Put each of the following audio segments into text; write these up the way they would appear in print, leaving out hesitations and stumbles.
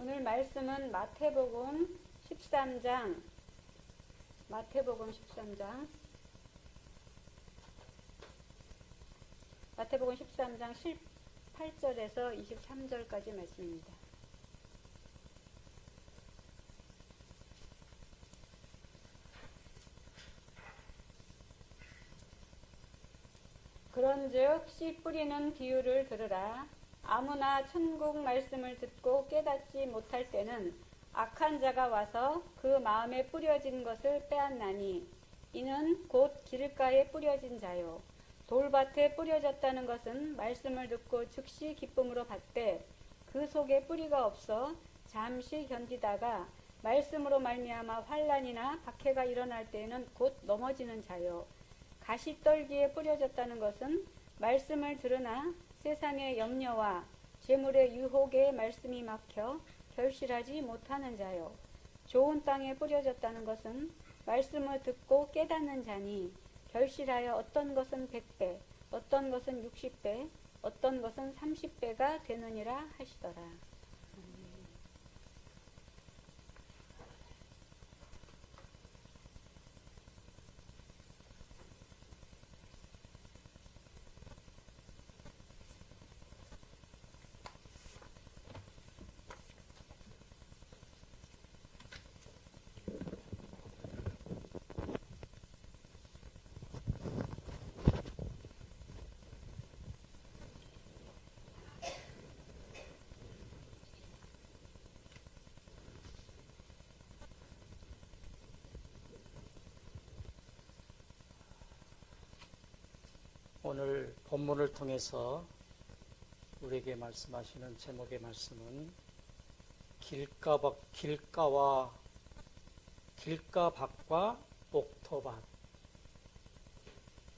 오늘 말씀은 마태복음 13장, 마태복음 13장 18절에서 23절까지 말씀입니다. 그런즉 씨 뿌리는 비유를 들으라. 아무나 천국 말씀을 듣고 깨닫지 못할 때는 악한 자가 와서 그 마음에 뿌려진 것을 빼앗나니, 이는 곧 길가에 뿌려진 자요 돌밭에 뿌려졌다는 것은 말씀을 듣고 즉시 기쁨으로 받되 그 속에 뿌리가 없어 잠시 견디다가 말씀으로 말미암아 환난이나 박해가 일어날 때에는 곧 넘어지는 자요 가시떨기에 뿌려졌다는 것은 말씀을 들으나 세상의 염려와 재물의 유혹에 말씀이 막혀 결실하지 못하는 자요 좋은 땅에 뿌려졌다는 것은 말씀을 듣고 깨닫는 자니 결실하여 어떤 것은 100배, 어떤 것은 60배, 어떤 것은 30배가 되느니라 하시더라. 오늘 본문을 통해서 우리에게 말씀하시는 제목의 말씀은 길가 밖과 옥토밭.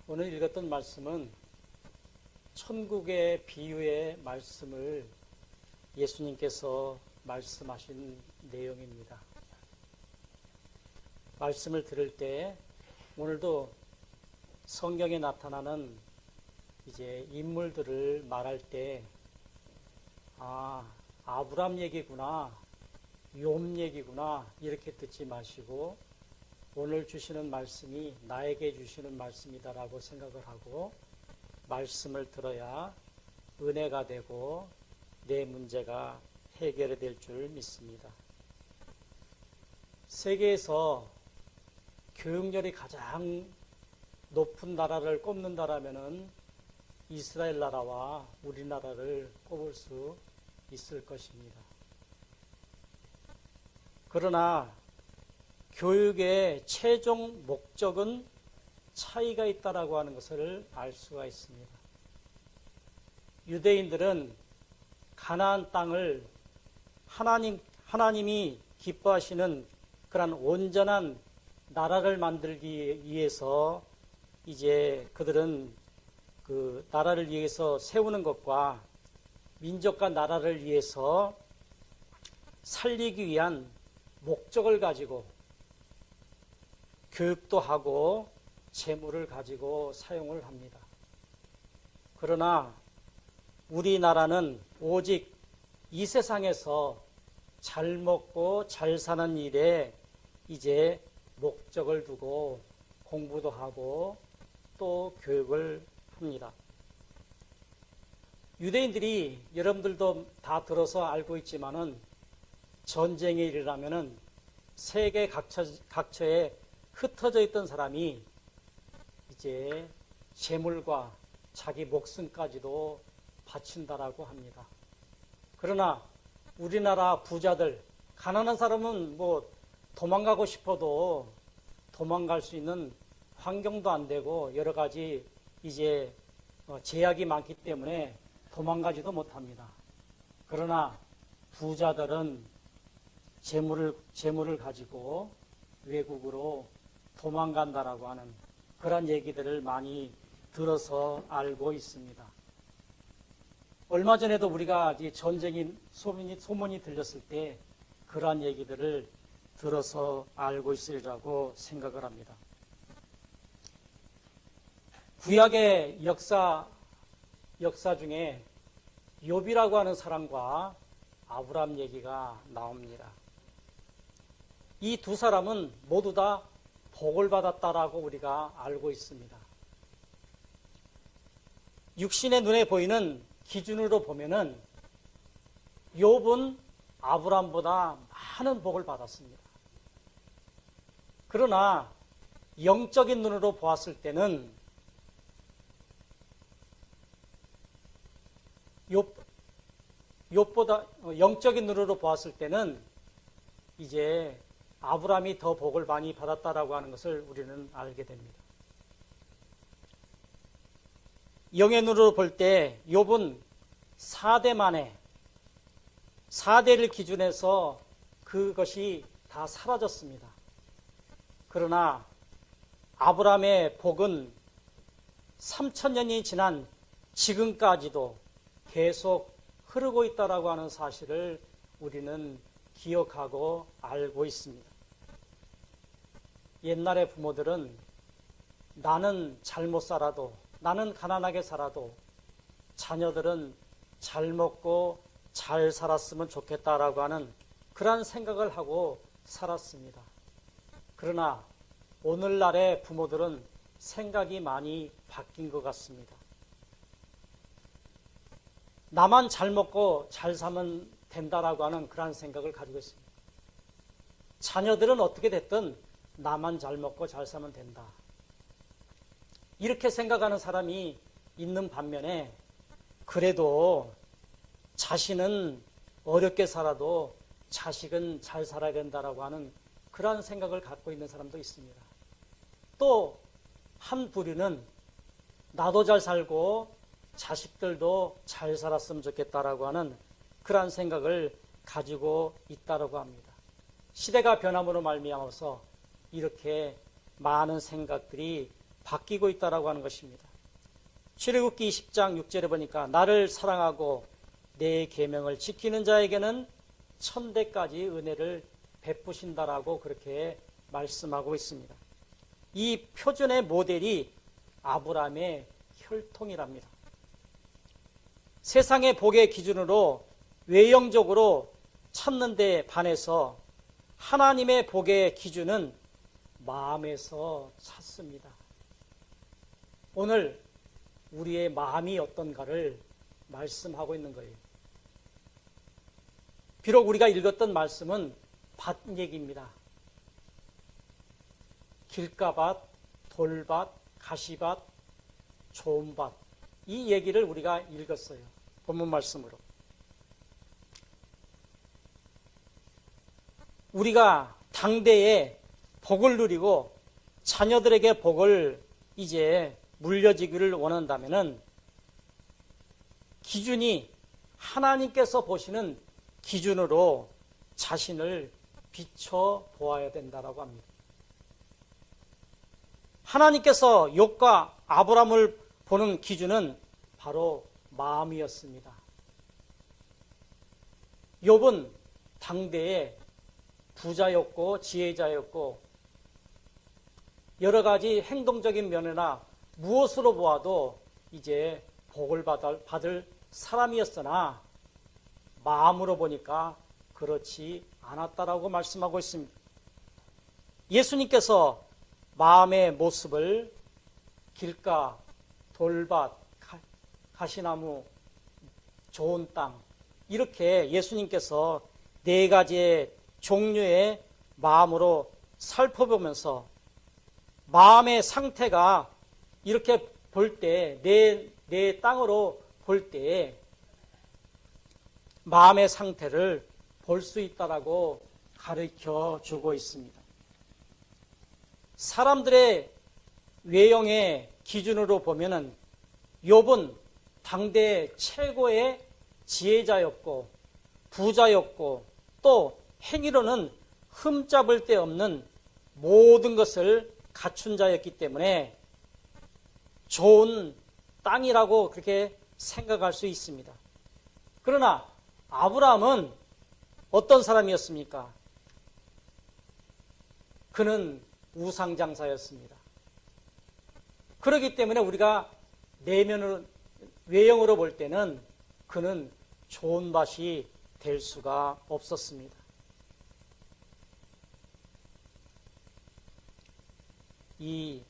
오늘 읽었던 말씀은 천국의 비유의 말씀을 예수님께서 말씀하신 내용입니다. 말씀을 들을 때 오늘도 성경에 나타나는 이제 인물들을 말할 때 아브람 얘기구나, 욥 얘기구나 이렇게 듣지 마시고 오늘 주시는 말씀이 나에게 주시는 말씀이다라고 생각을 하고 말씀을 들어야 은혜가 되고 내 문제가 해결이 될 줄 믿습니다. 세계에서 교육열이 가장 높은 나라를 꼽는다라면은 이스라엘 나라와 우리나라를 꼽을 수 있을 것입니다. 그러나 교육의 최종 목적은 차이가 있다라고 하는 것을 알 수가 있습니다. 유대인들은 가나안 땅을 하나님이 기뻐하시는 그런 온전한 나라를 만들기 위해서 이제 그들은 그 나라를 위해서 세우는 것과 민족과 나라를 위해서 살리기 위한 목적을 가지고 교육도 하고 재물을 가지고 사용을 합니다. 그러나 우리나라는 오직 이 세상에서 잘 먹고 잘 사는 일에 이제 목적을 두고 공부도 하고 또 교육을 합니다. 유대인들이 여러분들도 다 들어서 알고 있지만은 전쟁이 일어나면은 세계 각처에 흩어져 있던 사람이 이제 재물과 자기 목숨까지도 바친다라고 합니다. 그러나 우리나라 부자들, 가난한 사람은 뭐 도망가고 싶어도 도망갈 수 있는 환경도 안 되고 여러 가지 이제 제약이 많기 때문에 도망가지도 못합니다. 그러나 부자들은 재물을 가지고 외국으로 도망간다라고 하는 그런 얘기들을 많이 들어서 알고 있습니다. 얼마 전에도 우리가 이 전쟁이 소문이 들렸을 때 그러한 얘기들을 들어서 알고 있으리라고 생각을 합니다. 구약의 역사 중에 욥이라고 하는 사람과 아브람 얘기가 나옵니다. 이 두 사람은 모두 다 복을 받았다라고 우리가 알고 있습니다. 육신의 눈에 보이는 기준으로 보면은 욥은 아브람보다 많은 복을 받았습니다. 그러나 영적인 눈으로 보았을 때는 욥보다 영적인 눈으로 보았을 때는 이제 아브람이 더 복을 많이 받았다라고 하는 것을 우리는 알게 됩니다. 영의 눈으로 볼 때 욥은 4대 만에 4대를 기준해서 그것이 다 사라졌습니다. 그러나 아브람의 복은 3000년이 지난 지금까지도 계속 흐르고 있다라고 하는 사실을 우리는 기억하고 알고 있습니다. 옛날의 부모들은 나는 잘못 살아도, 나는 가난하게 살아도 자녀들은 잘 먹고 잘 살았으면 좋겠다라고 하는 그러한 생각을 하고 살았습니다. 그러나 오늘날의 부모들은 생각이 많이 바뀐 것 같습니다. 나만 잘 먹고 잘 사면 된다라고 하는 그러한 생각을 가지고 있습니다. 자녀들은 어떻게 됐든 나만 잘 먹고 잘 사면 된다. 이렇게 생각하는 사람이 있는 반면에 그래도 자신은 어렵게 살아도 자식은 잘 살아야 된다라고 하는 그러한 생각을 갖고 있는 사람도 있습니다. 또 한 부류는 나도 잘 살고 자식들도 잘 살았으면 좋겠다라고 하는 그러한 생각을 가지고 있다라고 합니다. 시대가 변함으로 말미암아서 이렇게 많은 생각들이 바뀌고 있다라고 하는 것입니다. 출애굽기 20장 6절에 보니까 나를 사랑하고 내 계명을 지키는 자에게는 천대까지 은혜를 베푸신다라고 그렇게 말씀하고 있습니다. 이 표준의 모델이 아브람의 혈통이랍니다. 세상의 복의 기준으로 외형적으로 찾는 데 반해서 하나님의 복의 기준은 마음에서 찾습니다. 오늘 우리의 마음이 어떤가를 말씀하고 있는 거예요. 비록 우리가 읽었던 말씀은 밭 얘기입니다. 길가밭, 돌밭, 가시밭, 좋은 밭, 이 얘기를 우리가 읽었어요. 본문 말씀으로. 우리가 당대에 복을 누리고 자녀들에게 복을 이제 물려지기를 원한다면은 기준이 하나님께서 보시는 기준으로 자신을 비춰 보아야 된다라고 합니다. 하나님께서 욥과 아브람을 보는 기준은 바로 마음이었습니다. 욥은 당대에 부자였고 지혜자였고 여러 가지 행동적인 면이나 무엇으로 보아도 이제 복을 받을 사람이었으나 마음으로 보니까 그렇지 않았다라고 말씀하고 있습니다. 예수님께서 마음의 모습을 길가, 돌밭, 가시나무, 좋은 땅 이렇게 예수님께서 4가지의 종류의 마음으로 살펴보면서 마음의 상태가 이렇게 볼 때, 내 땅으로 볼 때 마음의 상태를 볼 수 있다라고 가르쳐 주고 있습니다. 사람들의 외형의 기준으로 보면은 욥은 당대 최고의 지혜자였고 부자였고 또 행위로는 흠잡을 데 없는 모든 것을 갖춘 자였기 때문에 좋은 땅이라고 그렇게 생각할 수 있습니다. 그러나 아브라함은 어떤 사람이었습니까? 그는 우상장사였습니다. 그렇기 때문에 우리가 내면으로 외형으로 볼 때는 그는 좋은 밭이 될 수가 없었습니다. 이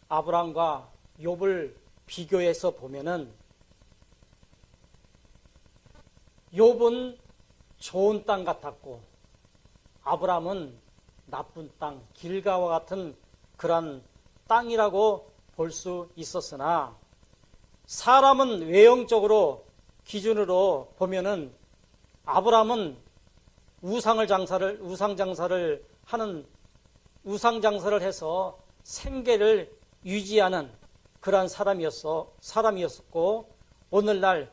아브라함과 욥을 비교해서 보면은 욥은 좋은 땅 같았고 아브라함은 나쁜 땅, 길가와 같은 그런 땅이라고 볼 수 있었으나 사람은 외형적으로 기준으로 보면은 아브라함은 우상 장사를 해서 생계를 유지하는 그러한 사람이었고 오늘날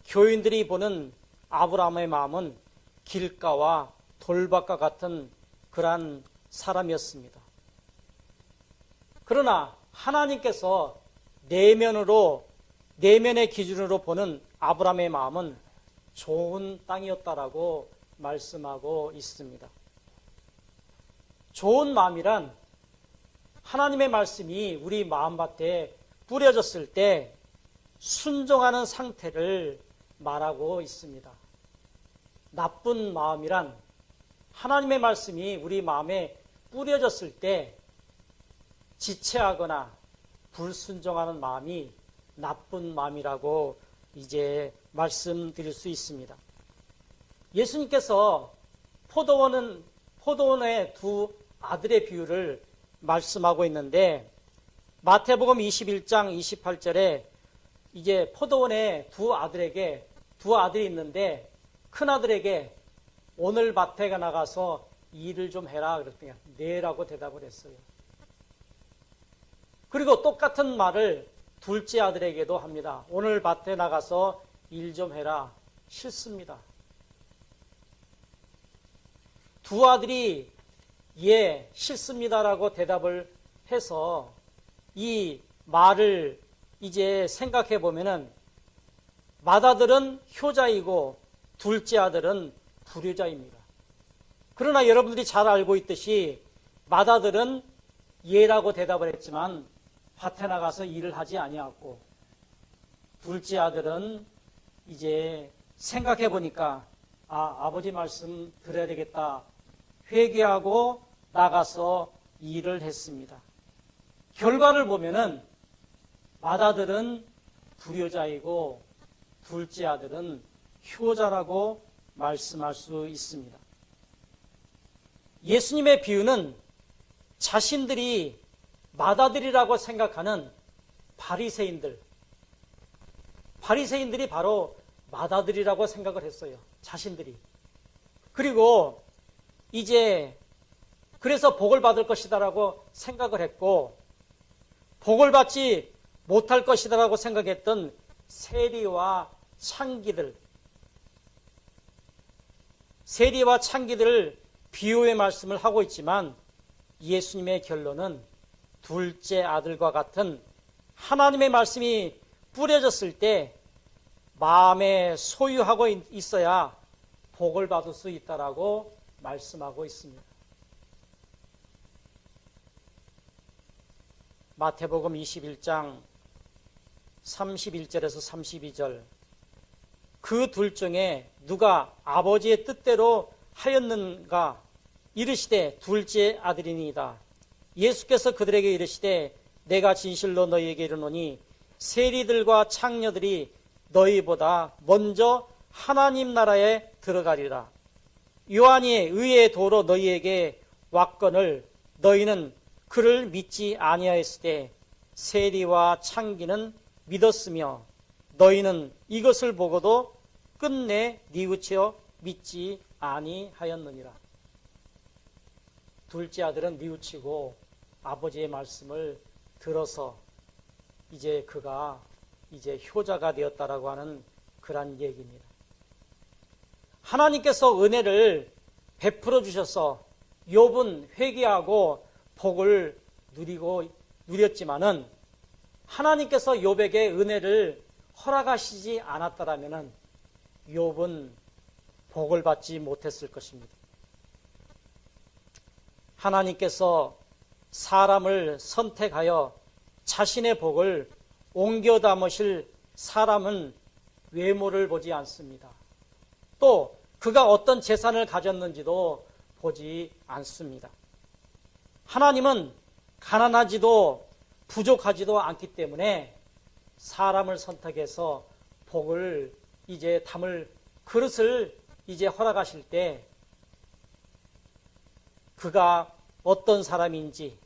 교인들이 보는 아브라함의 마음은 길가와 돌밭과 같은 그러한 사람이었습니다. 그러나 하나님께서 내면의 기준으로 보는 아브라함의 마음은 좋은 땅이었다라고 말씀하고 있습니다. 좋은 마음이란 하나님의 말씀이 우리 마음밭에 뿌려졌을 때 순종하는 상태를 말하고 있습니다. 나쁜 마음이란 하나님의 말씀이 우리 마음에 뿌려졌을 때 지체하거나 불순종하는 마음이 나쁜 마음이라고 이제 말씀드릴 수 있습니다. 예수님께서 포도원의 두 아들의 비유를 말씀하고 있는데 마태복음 21장 28절에 이제 포도원에 두 아들이 있는데 큰 아들에게 오늘 밭에 나가서 일을 좀 해라 그랬더니 네라고 대답을 했어요. 그리고 똑같은 말을 둘째 아들에게도 합니다. 오늘 밭에 나가서 일 좀 해라. 싫습니다. 두 아들이 예, 싫습니다라고 대답을 해서 이 말을 이제 생각해 보면은 맏아들은 효자이고 둘째 아들은 불효자입니다. 그러나 여러분들이 잘 알고 있듯이 맏아들은 예라고 대답을 했지만 밭에 나가서 일을 하지 아니하고 둘째 아들은 이제 생각해 보니까 아버지 말씀 들어야 되겠다 회개하고 나가서 일을 했습니다. 결과를 보면은 맏아들은 불효자이고 둘째 아들은 효자라고 말씀할 수 있습니다. 예수님의 비유는 자신들이 맏아들이라고 생각하는 바리새인들이 바로 맏아들이라고 생각을 했어요. 자신들이. 그리고 이제 그래서 복을 받을 것이다라고 생각을 했고 복을 받지 못할 것이다라고 생각했던 세리와 창기들을 비유의 말씀을 하고 있지만 예수님의 결론은 둘째 아들과 같은 하나님의 말씀이 뿌려졌을 때 마음에 소유하고 있어야 복을 받을 수 있다라고 말씀하고 있습니다. 마태복음 21장 31절에서 32절 그 둘 중에 누가 아버지의 뜻대로 하였는가 이르시되 둘째 아들이니이다. 예수께서 그들에게 이르시되 내가 진실로 너희에게 이르노니 세리들과 창녀들이 너희보다 먼저 하나님 나라에 들어가리라. 요한이 의의 도로 너희에게 왔거늘 너희는 그를 믿지 아니하였을 때 세리와 창기는 믿었으며 너희는 이것을 보고도 끝내 뉘우쳐 믿지 아니하였느니라. 둘째 아들은 뉘우치고 아버지의 말씀을 들어서 이제 그가 이제 효자가 되었다라고 하는 그런 얘기입니다. 하나님께서 은혜를 베풀어 주셔서 욥은 회개하고 복을 누렸지만은 하나님께서 욥에게 은혜를 허락하시지 않았다라면은 욥은 복을 받지 못했을 것입니다. 하나님께서 사람을 선택하여 자신의 복을 옮겨 담으실 사람은 외모를 보지 않습니다. 또 그가 어떤 재산을 가졌는지도 보지 않습니다. 하나님은 가난하지도 부족하지도 않기 때문에 사람을 선택해서 복을 이제 담을 그릇을 이제 허락하실 때 그가 어떤 사람인지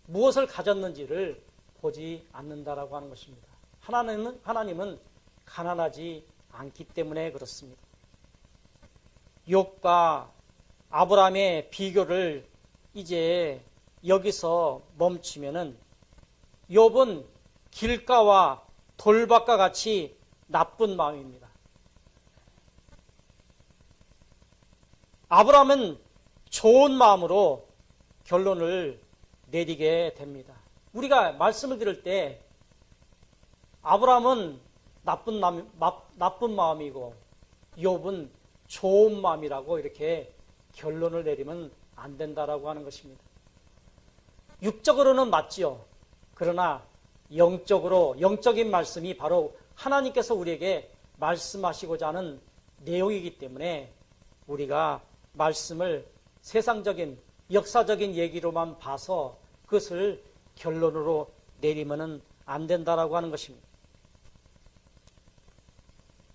무엇을 가졌는지를 보지 않는다라고 하는 것입니다. 하나님은 가난하지 않기 때문에 그렇습니다. 욥과 아브라함의 비교를 이제 여기서 멈추면은 욥은 길가와 돌밭과 같이 나쁜 마음입니다. 아브라함은 좋은 마음으로 결론을 내리게 됩니다. 우리가 말씀을 들을 때 아브라함은 나쁜 마음이고 욥은 좋은 마음이라고 이렇게 결론을 내리면 안 된다라고 하는 것입니다. 육적으로는 맞지요. 그러나 영적인 말씀이 바로 하나님께서 우리에게 말씀하시고자 하는 내용이기 때문에 우리가 말씀을 세상적인 역사적인 얘기로만 봐서 그것을 결론으로 내리면 안 된다라고 하는 것입니다.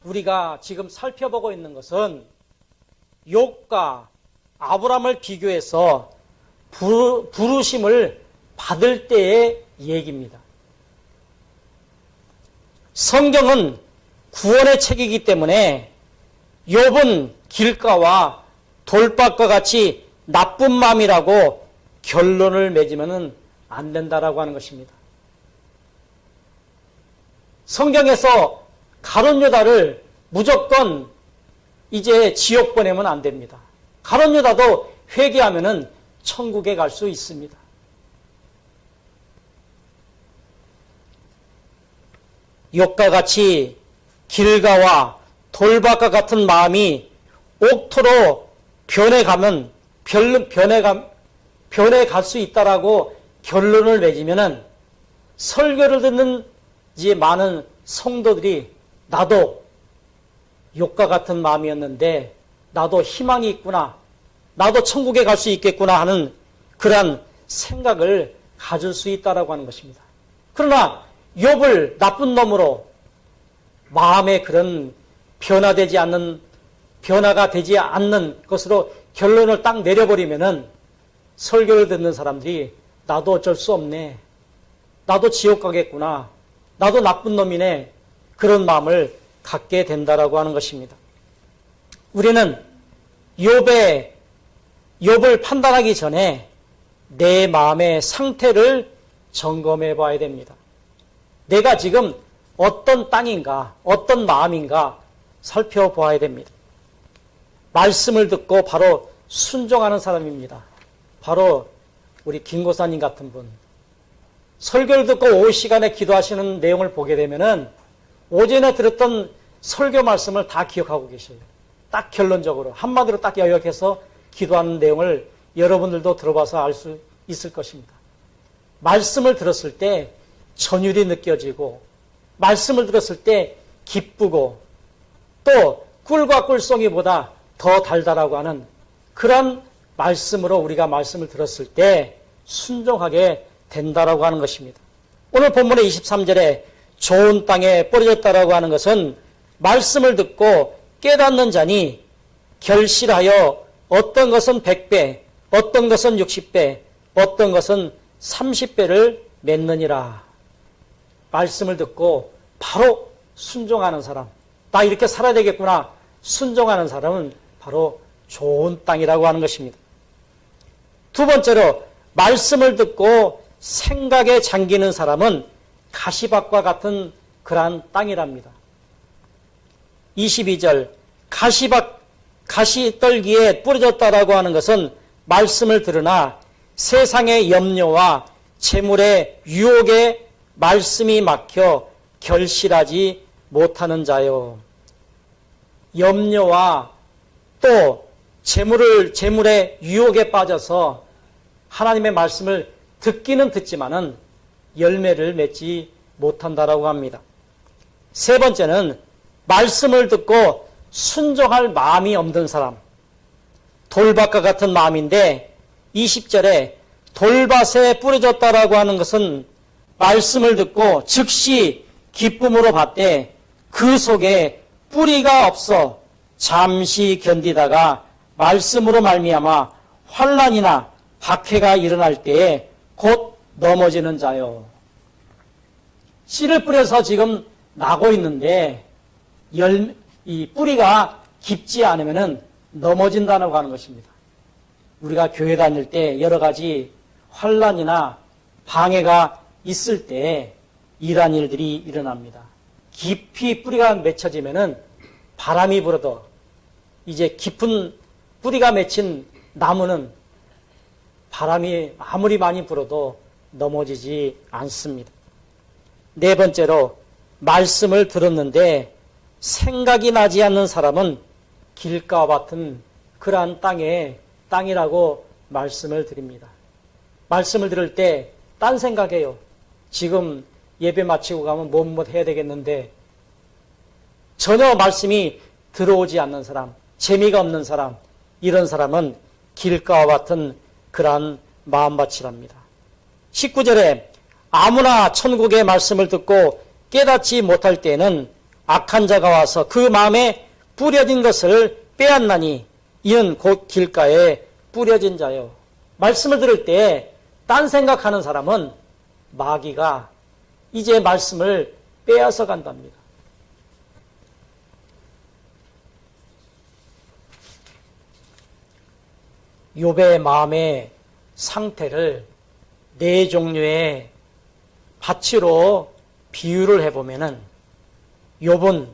우리가 지금 살펴보고 있는 것은 욥과 아브라함을 비교해서 부르심을 받을 때의 얘기입니다. 성경은 구원의 책이기 때문에 욥은 길가와 돌밭과 같이 나쁜 마음이라고 결론을 맺으면 안 된다라고 하는 것입니다. 성경에서 가룟 유다를 무조건 이제 지옥 보내면 안 됩니다. 가룟 유다도 회개하면은 천국에 갈 수 있습니다. 욥과 같이 길가와 돌밭과 같은 마음이 옥토로 변해가면 변해갈 수 있다라고 결론을 맺으면은 설교를 듣는 이제 많은 성도들이 나도 욥과 같은 마음이었는데 나도 희망이 있구나, 나도 천국에 갈 수 있겠구나 하는 그러한 생각을 가질 수 있다라고 하는 것입니다. 그러나 욥을 나쁜 놈으로 마음에 그런 변화가 되지 않는 것으로 결론을 딱 내려버리면은 설교를 듣는 사람들이 나도 어쩔 수 없네, 나도 지옥 가겠구나, 나도 나쁜 놈이네, 그런 마음을 갖게 된다라고 하는 것입니다. 우리는 욥을 판단하기 전에 내 마음의 상태를 점검해 봐야 됩니다. 내가 지금 어떤 땅인가, 어떤 마음인가 살펴보아야 됩니다. 말씀을 듣고 바로 순종하는 사람입니다. 바로 우리 김고사님 같은 분. 설교를 듣고 오후 시간에 기도하시는 내용을 보게 되면은 오전에 들었던 설교 말씀을 다 기억하고 계셔요. 딱 결론적으로 한마디로 딱 요약해서 기도하는 내용을 여러분들도 들어봐서 알 수 있을 것입니다. 말씀을 들었을 때 전율이 느껴지고, 말씀을 들었을 때 기쁘고, 또 꿀과 꿀송이보다 더 달달하고 하는 그런 말씀으로 우리가 말씀을 들었을 때 순종하게 된다라고 하는 것입니다. 오늘 본문의 23절에 좋은 땅에 뿌려졌다라고 하는 것은 말씀을 듣고 깨닫는 자니 결실하여 어떤 것은 100배, 어떤 것은 60배, 어떤 것은 30배를 맺느니라. 말씀을 듣고 바로 순종하는 사람, 나 이렇게 살아야 되겠구나 순종하는 사람은 바로 좋은 땅이라고 하는 것입니다. 두 번째로 말씀을 듣고 생각에 잠기는 사람은 가시밭과 같은 그러한 땅이랍니다. 22절 가시떨기에 뿌려졌다라고 하는 것은 말씀을 들으나 세상의 염려와 재물의 유혹에 말씀이 막혀 결실하지 못하는 자요. 염려와 또 재물의 유혹에 빠져서 하나님의 말씀을 듣기는 듣지만은 열매를 맺지 못한다라고 합니다. 세 번째는 말씀을 듣고 순종할 마음이 없는 사람, 돌밭과 같은 마음인데 20절에 돌밭에 뿌려졌다라고 하는 것은 말씀을 듣고 즉시 기쁨으로 받되 그 속에 뿌리가 없어 잠시 견디다가 말씀으로 말미암아 환난이나 박해가 일어날 때에 곧 넘어지는 자요. 씨를 뿌려서 지금 나고 있는데 이 뿌리가 깊지 않으면 넘어진다고 하는 것입니다. 우리가 교회 다닐 때 여러 가지 환난이나 방해가 있을 때 이러한 일들이 일어납니다. 깊이 뿌리가 맺혀지면은 바람이 불어도 이제 깊은 뿌리가 맺힌 나무는 바람이 아무리 많이 불어도 넘어지지 않습니다. 네 번째로 말씀을 들었는데 생각이 나지 않는 사람은 길가와 같은 그러한 땅이라고 말씀을 드립니다. 말씀을 들을 때 딴 생각해요. 지금 예배 마치고 가면 뭐 해야 되겠는데 전혀 말씀이 들어오지 않는 사람, 재미가 없는 사람, 이런 사람은 길가와 같은 그러한 마음밭이랍니다. 19절에 아무나 천국의 말씀을 듣고 깨닫지 못할 때에는 악한 자가 와서 그 마음에 뿌려진 것을 빼앗나니 이는 곧 길가에 뿌려진 자요. 말씀을 들을 때 딴 생각하는 사람은 마귀가 이제 말씀을 빼앗아 간답니다. 욥의 마음의 상태를 네 종류의 밭으로 비유를 해보면은 욥은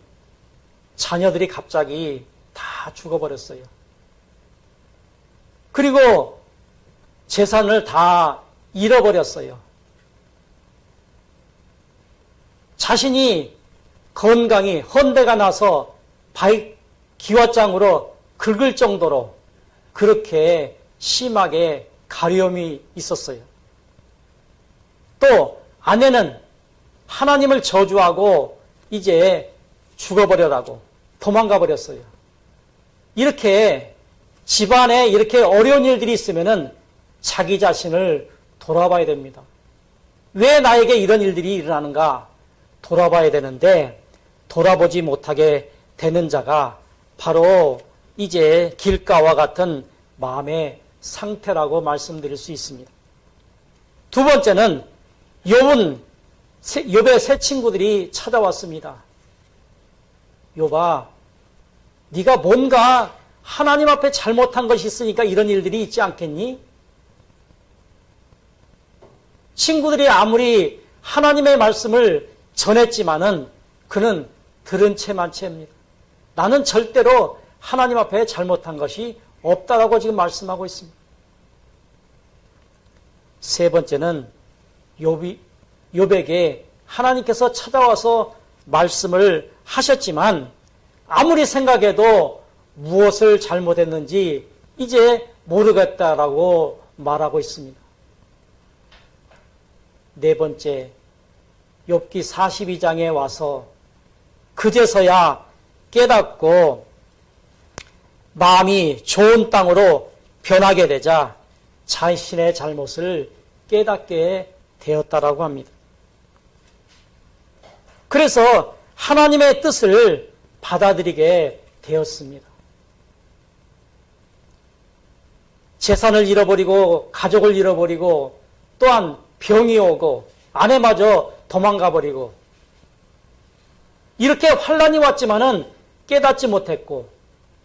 자녀들이 갑자기 다 죽어버렸어요. 그리고 재산을 다 잃어버렸어요. 자신이 건강이 헌대가 나서 기왓장으로 긁을 정도로 그렇게 심하게 가려움이 있었어요. 또 아내는 하나님을 저주하고 이제 죽어버려라고 도망가 버렸어요. 이렇게 집안에 이렇게 어려운 일들이 있으면은 자기 자신을 돌아봐야 됩니다. 왜 나에게 이런 일들이 일어나는가 돌아봐야 되는데 돌아보지 못하게 되는 자가 바로 이제 길가와 같은 마음의 상태라고 말씀드릴 수 있습니다. 두 번째는 욥의 세 친구들이 찾아왔습니다. 욥아, 네가 뭔가 하나님 앞에 잘못한 것이 있으니까 이런 일들이 있지 않겠니? 친구들이 아무리 하나님의 말씀을 전했지만은 그는 들은 채만 채입니다. 나는 절대로 하나님 앞에 잘못한 것이 없다라고 지금 말씀하고 있습니다. 세 번째는 욥에게 하나님께서 찾아와서 말씀을 하셨지만 아무리 생각해도 무엇을 잘못했는지 이제 모르겠다라고 말하고 있습니다. 네 번째, 욥기 42장에 와서 그제서야 깨닫고 마음이 좋은 땅으로 변하게 되자 자신의 잘못을 깨닫게 되었다라고 합니다. 그래서 하나님의 뜻을 받아들이게 되었습니다. 재산을 잃어버리고 가족을 잃어버리고 또한 병이 오고 아내마저 도망가버리고 이렇게 환난이 왔지만은 깨닫지 못했고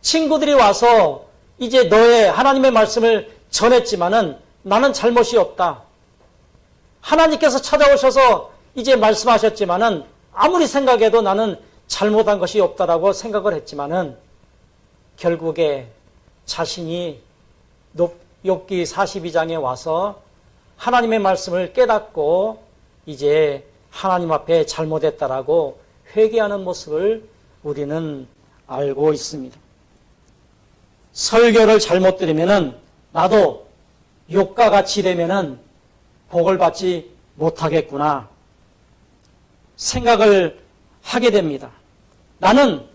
친구들이 와서 이제 너의 하나님의 말씀을 전했지만은 나는 잘못이 없다. 하나님께서 찾아오셔서 이제 말씀하셨지만은 아무리 생각해도 나는 잘못한 것이 없다라고 생각을 했지만은 결국에 자신이 욥기 42장에 와서 하나님의 말씀을 깨닫고 이제 하나님 앞에 잘못했다라고 회개하는 모습을 우리는 알고 있습니다. 설교를 잘못 들으면은 나도 욥과 같이 되면은 복을 받지 못하겠구나 생각을 하게 됩니다. 나는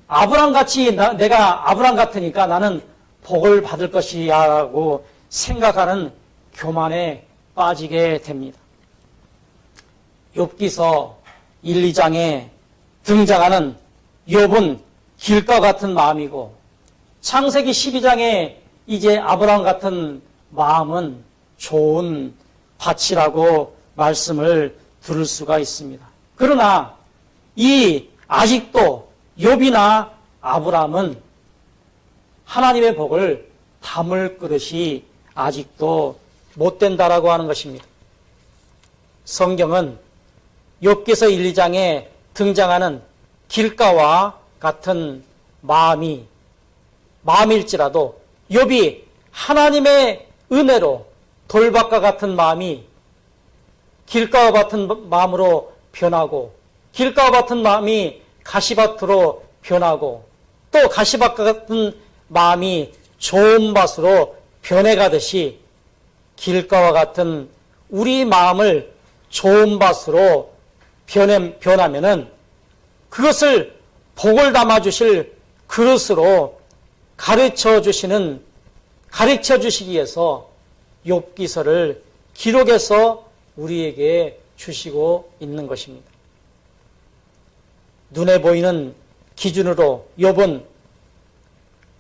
아브람 같이 내가 아브람 같으니까 나는 복을 받을 것이야라고 생각하는 교만에 빠지게 됩니다. 욥기서 1, 2장에 등장하는 욥은 길과 같은 마음이고 창세기 12장에 이제 아브람 같은 마음은 좋은 밭이라고 말씀을 들을 수가 있습니다. 그러나 아직도 욥이나 아브람은 하나님의 복을 담을 그릇이 아직도 못 된다라고 하는 것입니다. 성경은 욥기서 1, 2장에 등장하는 길가와 같은 마음일지라도 욥이 하나님의 은혜로 돌밭과 같은 마음이 길가와 같은 마음으로 변하고 길가와 같은 마음이 가시밭으로 변하고 또 가시밭과 같은 마음이 좋은 밭으로 변해가듯이 길가와 같은 우리 마음을 좋은 밭으로 변하면은 그것을 복을 담아주실 그릇으로 가르쳐 주시기 위해서 욥기서를 기록해서 우리에게 주시고 있는 것입니다. 눈에 보이는 기준으로 욥은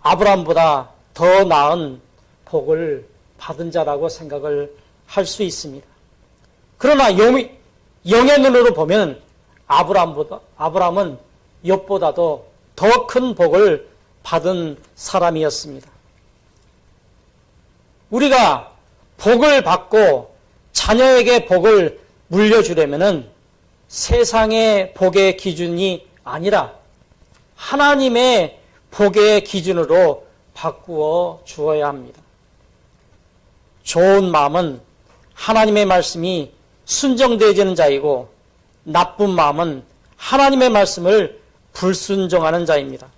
아브람보다 더 나은 복을 받은 자라고 생각을 할 수 있습니다. 그러나 영의 눈으로 보면 아브람은 욥보다도 더 큰 복을 받은 사람이었습니다. 우리가 복을 받고 자녀에게 복을 물려주려면은 세상의 복의 기준이 아니라 하나님의 복의 기준으로 바꾸어 주어야 합니다. 좋은 마음은 하나님의 말씀이 순정되어지는 자이고 나쁜 마음은 하나님의 말씀을 불순종하는 자입니다.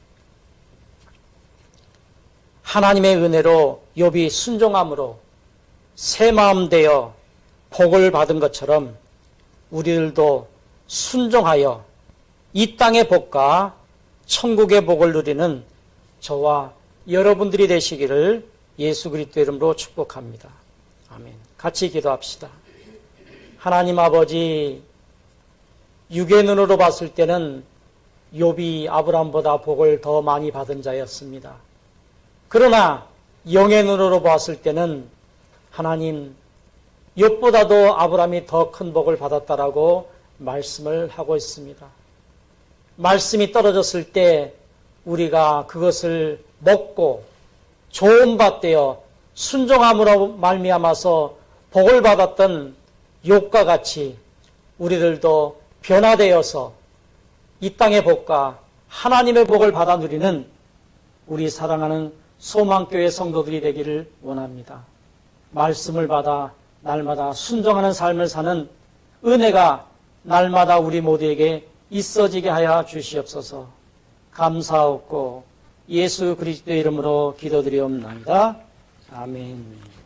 하나님의 은혜로 욥이 순종함으로 새 마음 되어 복을 받은 것처럼 우리들도 순종하여 이 땅의 복과 천국의 복을 누리는 저와 여러분들이 되시기를 예수 그리스도 이름으로 축복합니다. 아멘. 같이 기도합시다. 하나님 아버지, 육의 눈으로 봤을 때는 욥이 아브람보다 복을 더 많이 받은 자였습니다. 그러나 영의 눈으로 봤을 때는 하나님, 욥보다도 아브람이 더 큰 복을 받았다라고 말씀을 하고 있습니다. 말씀이 떨어졌을 때 우리가 그것을 먹고 좋은 밭 되어 순종함으로 말미암아서 복을 받았던 욥과 같이 우리들도 변화되어서 이 땅의 복과 하나님의 복을 받아 누리는 우리 사랑하는 소망교회 성도들이 되기를 원합니다. 말씀을 받아 날마다 순종하는 삶을 사는 은혜가 날마다 우리 모두에게 있어지게 하여 주시옵소서. 감사하옵고 예수 그리스도의 이름으로 기도드리옵나이다. 아멘.